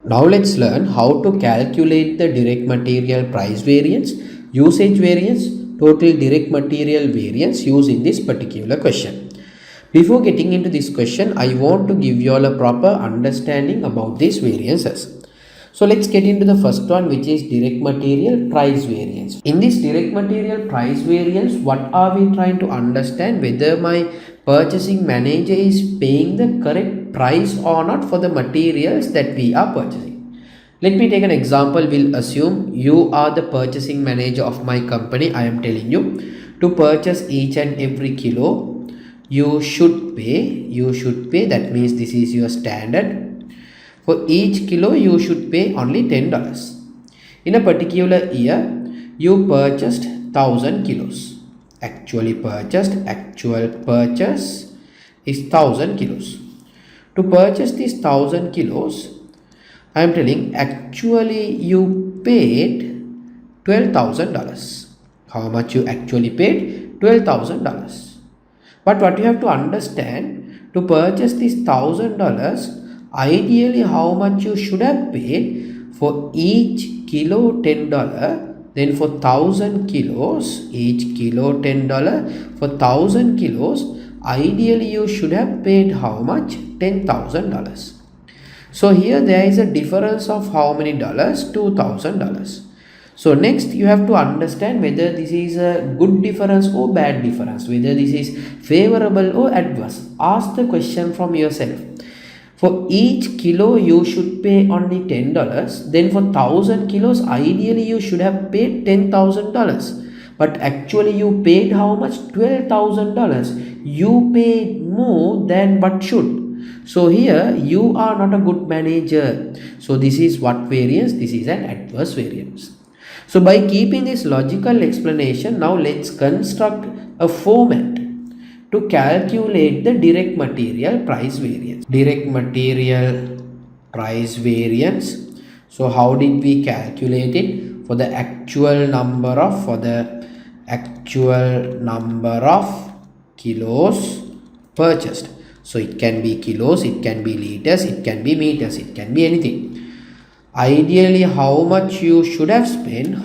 Now let's learn how to calculate the direct material price variance, usage variance, total direct material variance using this particular question. Before getting into this question, I want to give you all a proper understanding about these variances. So let's get into the first one, which is direct material price variance. In this direct material price variance, what are we trying to understand? Whether my purchasing manager is paying the correct price or not for the materials that we are purchasing. Let me take an example. We'll assume you are the purchasing manager of my company. I am telling you to purchase each and every kilo you should pay, that means this is your standard. For each kilo you should pay only $10. In a particular year you purchased 1000 kilos. Actual purchase is 1000 kilos. To purchase these 1000 kilos, I am telling actually you paid $12,000. How much you actually paid? $12,000. But what you have to understand, to purchase this $1,000, ideally how much you should have paid for each kilo $10, then for 1000 kilos, each kilo $10, for 1000 kilos, ideally you should have paid how much? $10,000. So here there is a difference of how many dollars? $2,000. So next you have to understand whether this is a good difference or bad difference, whether this is favorable or adverse. Ask the question from yourself. For each kilo you should pay only $10, then for 1000 kilos ideally you should have paid $10,000. But actually you paid how much? $12,000. You paid more than what should. So here you are not a good manager. So this is what variance? This is an adverse variance. So by keeping this logical explanation, now let's construct a format to calculate the direct material price variance. Direct material price variance. So how did we calculate it? For the actual number of kilos purchased. So it can be kilos, it can be liters, it can be meters, it can be anything. Ideally how much you should have spent,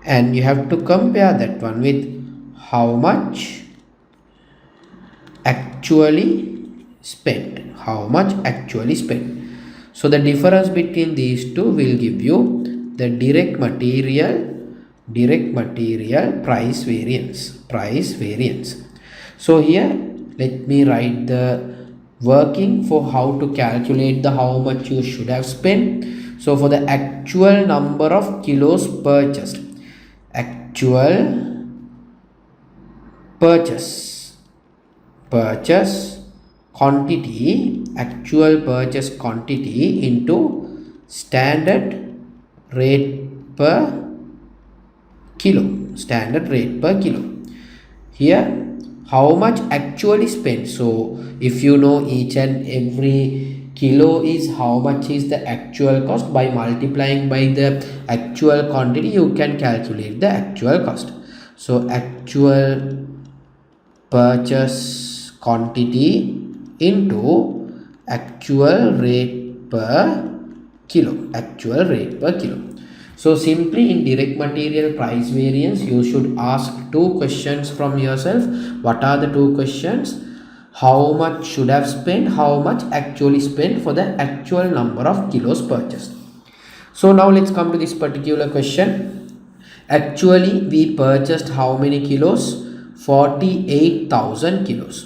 and you have to compare that one with how much actually spent, So the difference between these two will give you the direct material price variance. So here let me write the working for how to calculate the how much you should have spent. So for the actual number of kilos purchased, actual purchase quantity into standard rate per kilo. Here how much actually spent. So if you know each and every kilo is how much is the actual cost, by multiplying by the actual quantity you can calculate the actual cost. So actual purchase quantity into actual rate per kilo. So simply in direct material price variance you should ask two questions from yourself. What are the two questions? How much should have spent, how much actually spent for the actual number of kilos purchased. So now let's come to this particular question. Actually we purchased how many kilos? 48,000 kilos.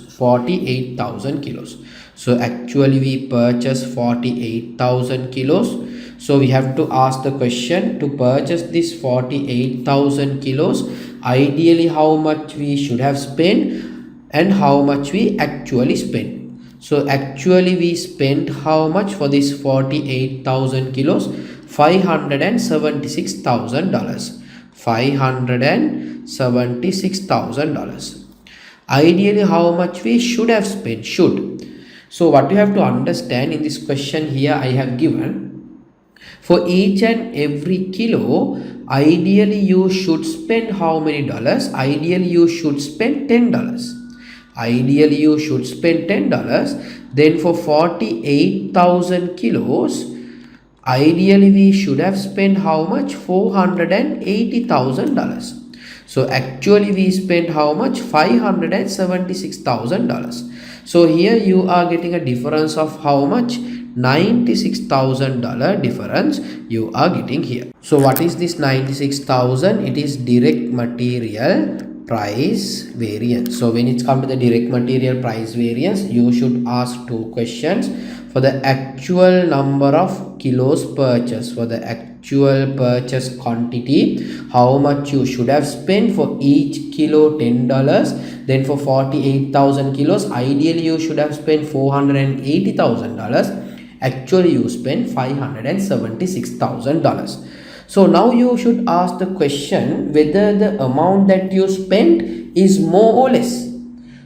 So actually we purchased 48,000 kilos. So we have to ask the question, to purchase this 48,000 kilos, ideally how much we should have spent and how much we actually spent. So actually we spent how much for this 48,000 kilos? $576,000. $576,000. Ideally how much we should have spent? So what you have to understand in this question here, I have given for each and every kilo, ideally you should spend how many dollars? Ideally you should spend $10. ideally you should spend $10. Then for 48,000 kilos, ideally we should have spent how much? $480,000. So actually we spent how much? $576,000. So here you are getting a difference of how much? $96,000 difference you are getting here. So what is this 96,000? It is direct material price variance. So when it's come to the direct material price variance, you should ask two questions. For the actual number of kilos purchased, for the actual purchase quantity, how much you should have spent for each kilo? $10. Then for 48,000 kilos, ideally you should have spent $480,000. Actually you spent $576,000. So now you should ask the question whether the amount that you spent is more or less.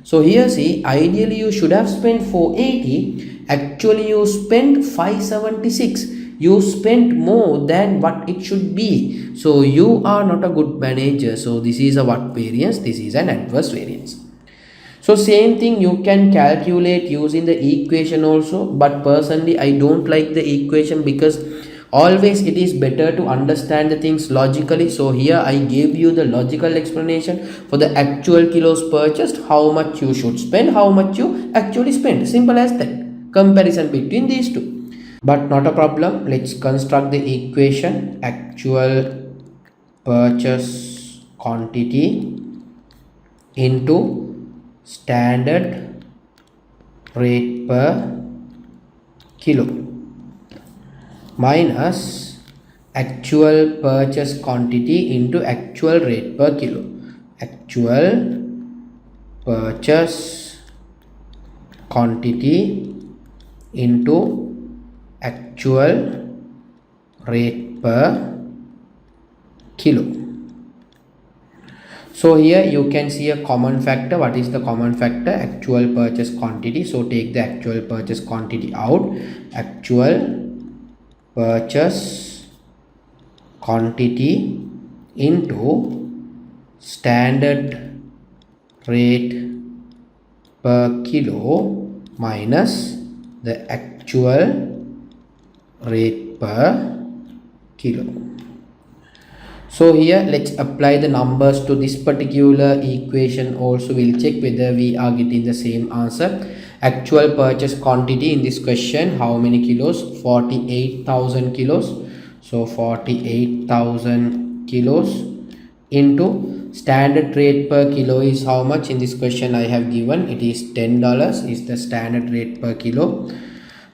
So here see, ideally you should have spent 480, actually you spent 576. You spent more than what it should be. So you are not a good manager. So this is a what variance? This is an adverse variance. So same thing you can calculate using the equation also, but personally I don't like the equation because always it is better to understand the things logically. So here I gave you the logical explanation for the actual kilos purchased, how much you should spend, how much you actually spend. Simple as that. Comparison between these two. But not a problem. Let's construct the equation. Actual purchase quantity into standard rate per kilo minus actual purchase quantity into actual rate per kilo. Actual purchase quantity into actual rate per kilo. So here you can see a common factor. What is the common factor? Actual purchase quantity. So take the actual purchase quantity out. Actual purchase quantity into standard rate per kilo minus the actual rate per kilo. So here let's apply the numbers to this particular equation also. We'll check whether we are getting the same answer. Actual purchase quantity in this question, how many kilos? 48,000 kilos. So 48,000 kilos into standard rate per kilo is how much? In this question I have given it is $10 is the standard rate per kilo.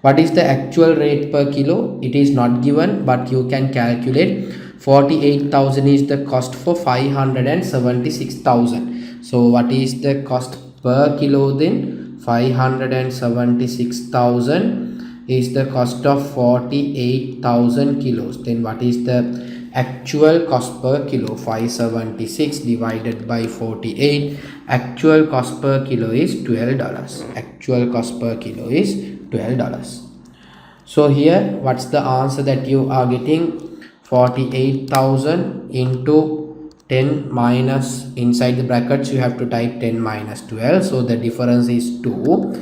What is the actual rate per kilo? It is not given, but you can calculate. 48,000 is the cost for 576,000. So what is the cost per kilo then? 576,000 is the cost of 48,000 kilos. Then what is the actual cost per kilo? 576 divided by 48. Actual cost per kilo is $12. Actual cost per kilo is $12. So here what's the answer that you are getting? 48,000 into 10 minus, inside the brackets you have to type 10 minus 12. So the difference is 2.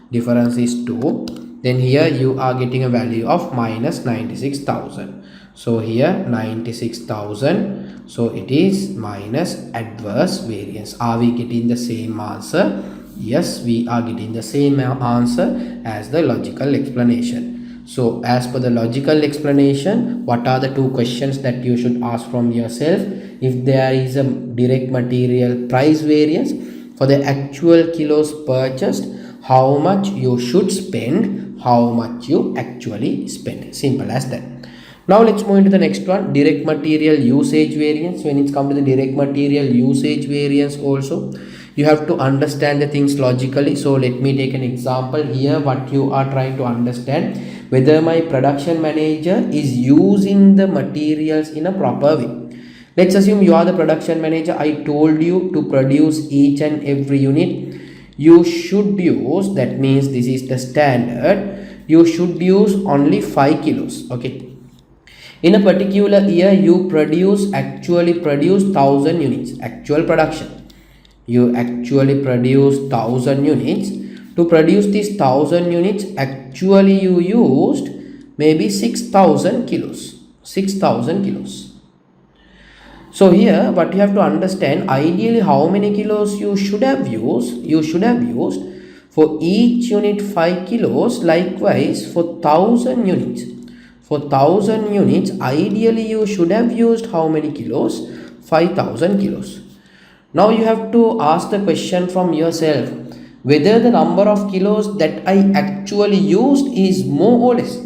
Difference is 2. Then here you are getting a value of minus 96,000. So here 96,000. So it is minus adverse variance. Are we getting the same answer? Yes, we are getting the same answer as the logical explanation. So as per the logical explanation, what are the two questions that you should ask from yourself? If there is a direct material price variance, for the actual kilos purchased, how much you should spend, how much you actually spend. Simple as that. Now let's move into the next one, direct material usage variance. When it's come to the direct material usage variance also, you have to understand the things logically. So let me take an example here. What you are trying to understand, whether my production manager is using the materials in a proper way. Let's assume you are the production manager. I told you to produce each and every unit. You should use, that means this is the standard, you should use only 5 kilos. Okay. In a particular year, you actually produce 1000 units, actual production. you actually produce 1000 units. To produce these 1000 units, actually you used maybe 6000 kilos. 6000 kilos. So here what you have to understand, ideally how many kilos you should have used for each unit 5 kilos. Likewise for 1000 units, ideally you should have used how many kilos? 5000 kilos. Now you have to ask the question from yourself whether the number of kilos that I actually used is more or less.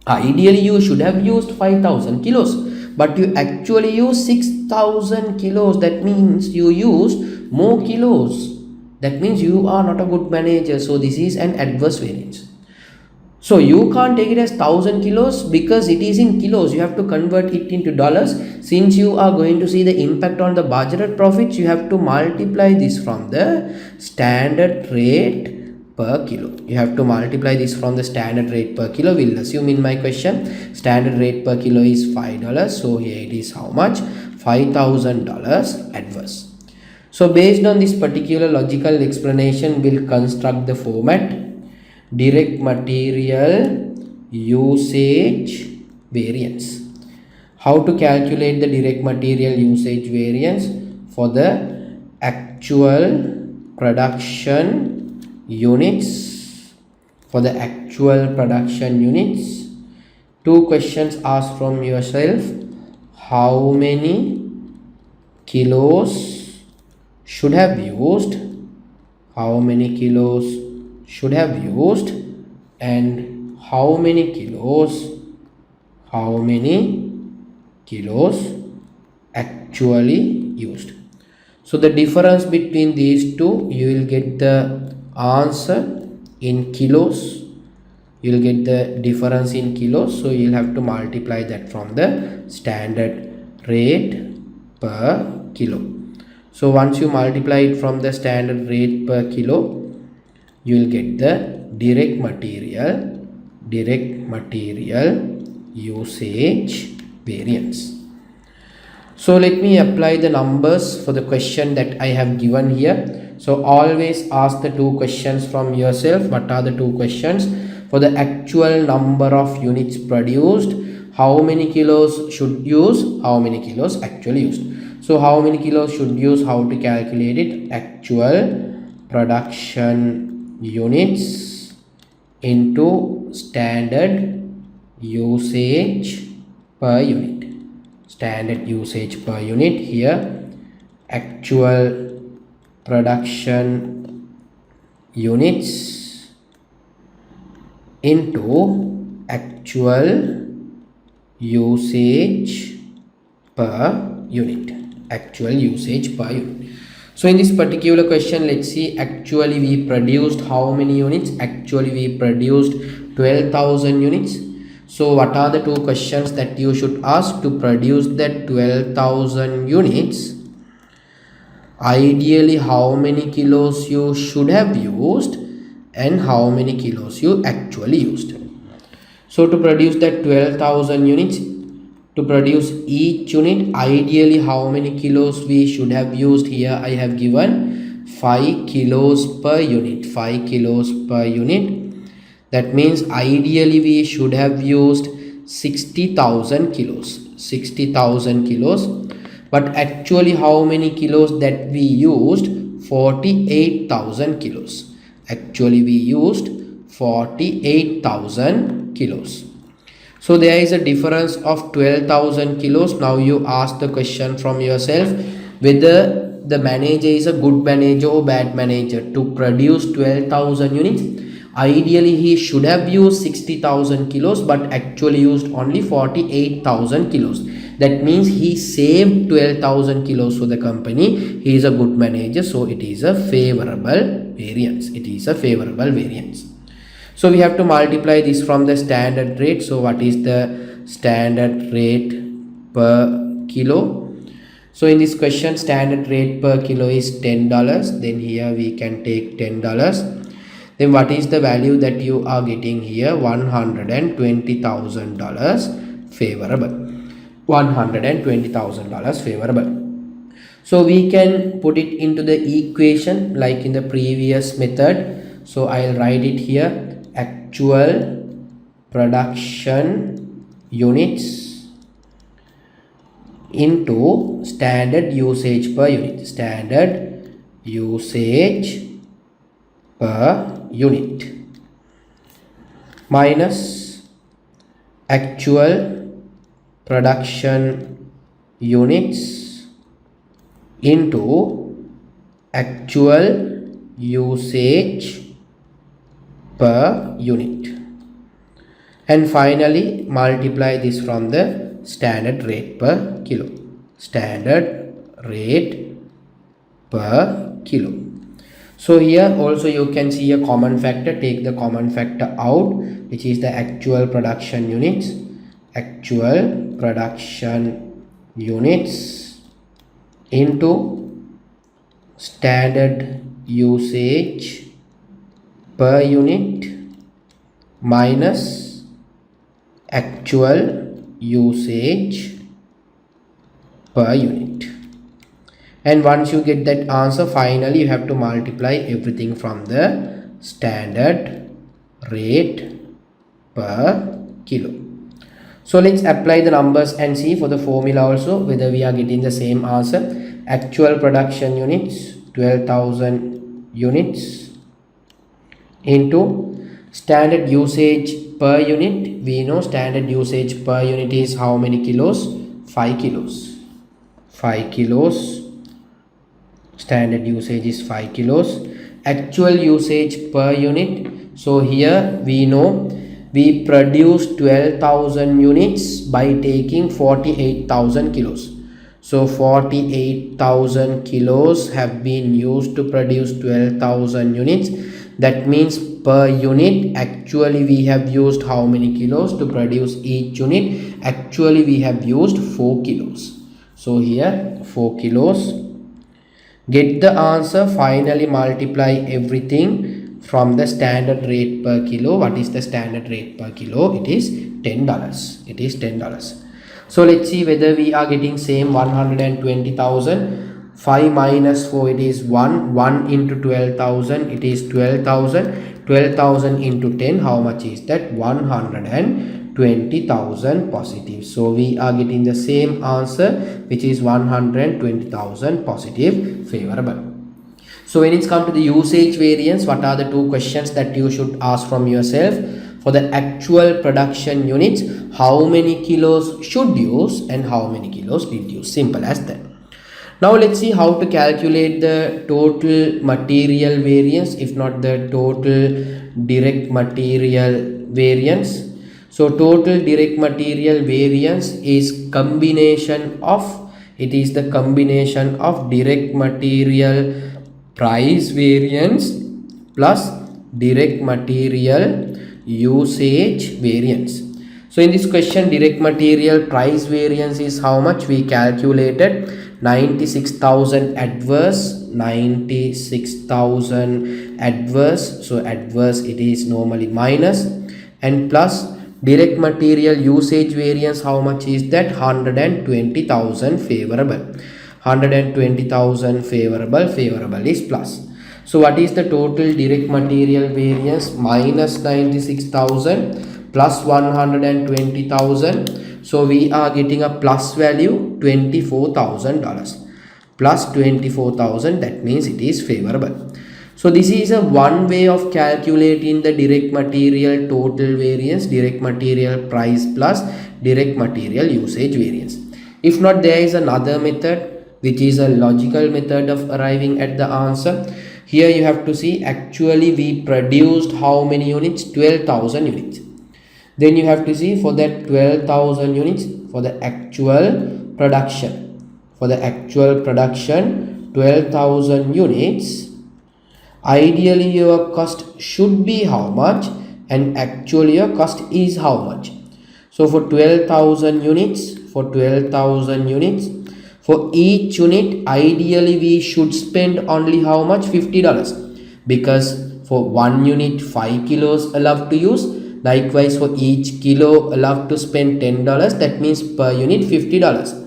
Ideally you should have used 5000 kilos, but you actually use 6000 kilos. That means you used more kilos. That means you are not a good manager. So this is an adverse variance. So you can't take it as 1000 kilos because it is in kilos. You have to convert it into dollars. Since you are going to see the impact on the budgeted profits, you have to multiply this from the standard rate per kilo. You have to multiply this from the standard rate per kilo. We'll assume in my question standard rate per kilo is $5. So here it is how much? $5,000 adverse. So based on this particular logical explanation, we'll construct the format: direct material usage variance. How to calculate the direct material usage variance for the actual production units? For the actual production units, two questions asked from yourself: how many kilos should have used, how many kilos should have used, and how many kilos actually used. So the difference between these two, you will get the answer in kilos. You will get the difference in kilos. So you will have to multiply that from the standard rate per kilo. So once you multiply it from the standard rate per kilo, you will get the direct material usage variance. So let me apply the numbers for the question that I have given here. So always ask the two questions from yourself. What are the two questions? For the actual number of units produced, how many kilos should use, how many kilos actually used. So how many kilos should use, how to calculate it? Actual production units into standard usage per unit. Standard usage per unit. Here actual production units into actual usage per unit. Actual usage per unit. So in this particular question, let's see, actually we produced how many units? Actually we produced 12,000 units. So what are the two questions that you should ask to produce that 12,000 units? Ideally how many kilos you should have used and how many kilos you actually used. So to produce that 12,000 units, to produce each unit, ideally how many kilos we should have used? Here I have given 5 kilos per unit. 5 kilos per unit. That means ideally we should have used 60,000 kilos. 60,000 kilos. But actually how many kilos that we used? 48,000 kilos. Actually we used 48,000 kilos. So there is a difference of 12,000 kilos. Now you ask the question from yourself whether the manager is a good manager or bad manager. To produce 12,000 units, ideally he should have used 60,000 kilos but actually used only 48,000 kilos. That means he saved 12,000 kilos for the company. He is a good manager. So it is a favorable variance. It is a favorable variance. So we have to multiply this from the standard rate. So what is the standard rate per kilo? So in this question, standard rate per kilo is $10. Then here we can take $10. Then what is the value that you are getting here? $120,000 favorable. $120,000 favorable. So we can put it into the equation like in the previous method. So I'll write it here, actual production units into standard usage per unit, standard usage per unit minus actual production units into actual usage per unit, and finally multiply this from the standard rate per kilo, standard rate per kilo. So here also you can see a common factor, take the common factor out, which is the actual production units, actual production units into standard usage per unit minus actual usage per unit. And once you get that answer, finally you have to multiply everything from the standard rate per kilo. So let's apply the numbers and see for the formula also whether we are getting the same answer. Actual production units 12,000 units into standard usage per unit. We know standard usage per unit is how many kilos? 5 kilos. 5 kilos. Standard usage is 5 kilos. Actual usage per unit. So here we know we produce 12,000 units by taking 48,000 kilos. So 48,000 kilos have been used to produce 12,000 units. That means per unit actually we have used how many kilos to produce each unit? Actually we have used 4 kilos. So here 4 kilos. Get the answer, finally multiply everything from the standard rate per kilo. What is the standard rate per kilo? It is $10. It is $10. So let's see whether we are getting same 120,000. 5 minus 4, it is 1. 1 into 12,000, it is 12,000. 12,000 into 10, how much is that? 120,000 positive. So we are getting the same answer, which is 120,000 positive favorable. So when it's come to the usage variance, what are the two questions that you should ask from yourself? For the actual production units, how many kilos should use and how many kilos did use? Simple as that. Now let's see how to calculate the total material variance, if not the total direct material variance. So total direct material variance is combination of, it is the combination of direct material price variance plus direct material usage variance. So in this question, direct material price variance is how much? We calculated 96,000 adverse, 96,000 adverse. So adverse, it is normally minus, and plus direct material usage variance, how much is that? 120,000 favorable. 120,000 favorable, favorable is plus. So what is the total direct material variance? Minus 96,000 plus 120,000. So we are getting a plus value $24,000. Plus 24,000, that means it is favorable. So this is a one way of calculating the direct material total variance, direct material price plus direct material usage variance. If not, there is another method, which is a logical method of arriving at the answer. Here you have to see actually we produced how many units? 12,000 units. Then you have to see for that 12,000 units, for the actual production. For the actual production, 12,000 units, ideally your cost should be how much, and actually your cost is how much. So for 12,000 units, for 12,000 units, for each unit ideally we should spend only how much? $50, because for one unit 5 kilos allowed to use. Likewise for each kilo allowed to spend $10, that means per unit $50.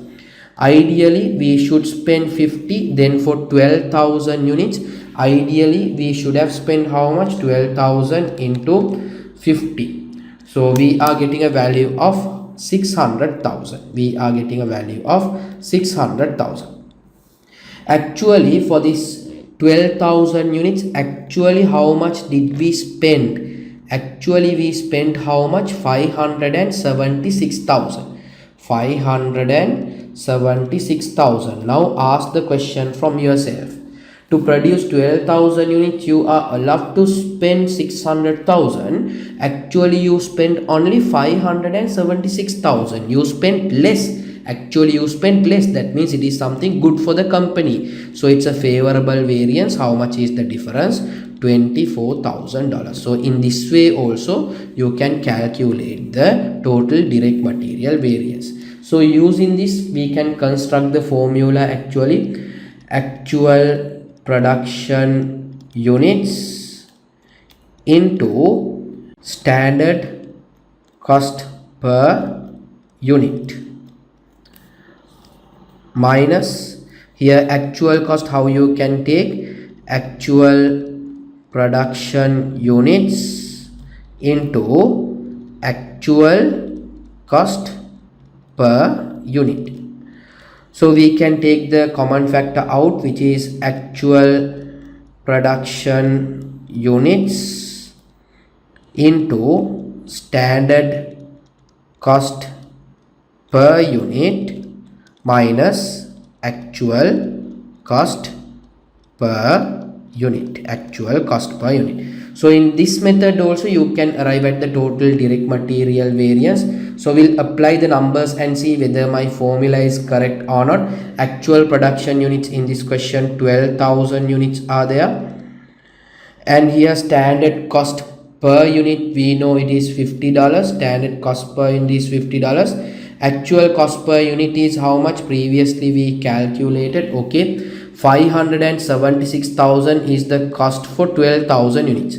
Ideally, we should spend 50, then for 12,000 units, ideally we should have spent how much? 12,000 into 50. So we are getting a value of 600,000. We are getting a value of 600,000. Actually, for this 12,000 units, actually how much did we spend? Actually, we spent how much? 576,000. 576,000. Now ask the question from yourself. To produce 12,000 units, you are allowed to spend 600,000. Actually, you spent only 576,000. You spent less. Actually, you spent less. That means it is something good for the company. So it's a favorable variance. How much is the difference? $24,000. So in this way also you can calculate the total direct material variance. So using this we can construct the formula. Actually, actual production units into standard cost per unit minus here actual cost. How you can take actual production units into actual cost per unit. So we can take the common factor out, which is actual production units into standard cost per unit minus actual cost per unit. Actual cost per unit. So in this method also you can arrive at the total direct material variance. So we'll apply the numbers and see whether my formula is correct or not. Actual production units in this question 12,000 units are there, and here standard cost per unit we know it is $50. Standard cost per unit is $50. Actual cost per unit is how much? Previously we calculated, okay, 576,000 is the cost for 12,000 units.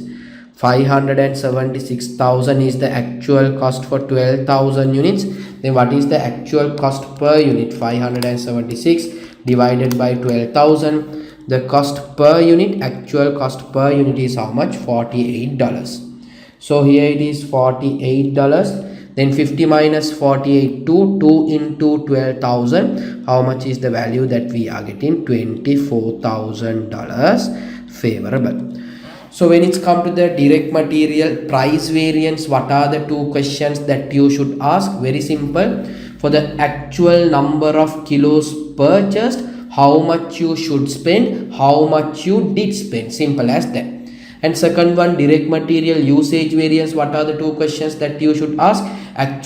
576,000 is the actual cost for 12,000 units. Then what is the actual cost per unit? 576 divided by 12,000. The cost per unit, actual cost per unit is how much? $48. So here it is $48. Then 50 minus 48, 2 into 12,000. How much is the value that we are getting? $24,000 favorable. So when it's come to the direct material price variance, what are the two questions that you should ask? Very simple. For the actual number of kilos purchased, how much you should spend, how much you did spend. Simple as that. And second one, direct material usage variance. What are the two questions that you should ask?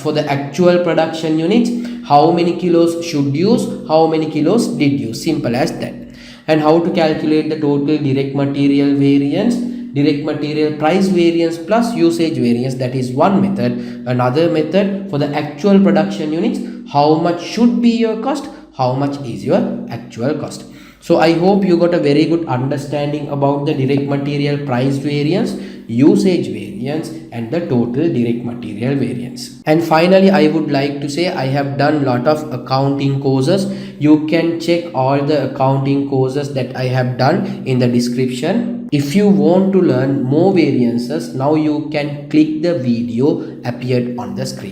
For the actual production units, how many kilos should use, how many kilos did use. Simple as that. And how to calculate the total direct material variance? Direct material price variance plus usage variance, that is one method. Another method, for the actual production units, how much should be your cost, how much is your actual cost. So I hope you got a very good understanding about the direct material price variance, usage variance and the total direct material variance. And finally, I would like to say I have done lot of accounting courses. You can check all the accounting courses that I have done in the description. If you want to learn more variances, now you can click the video appeared on the screen.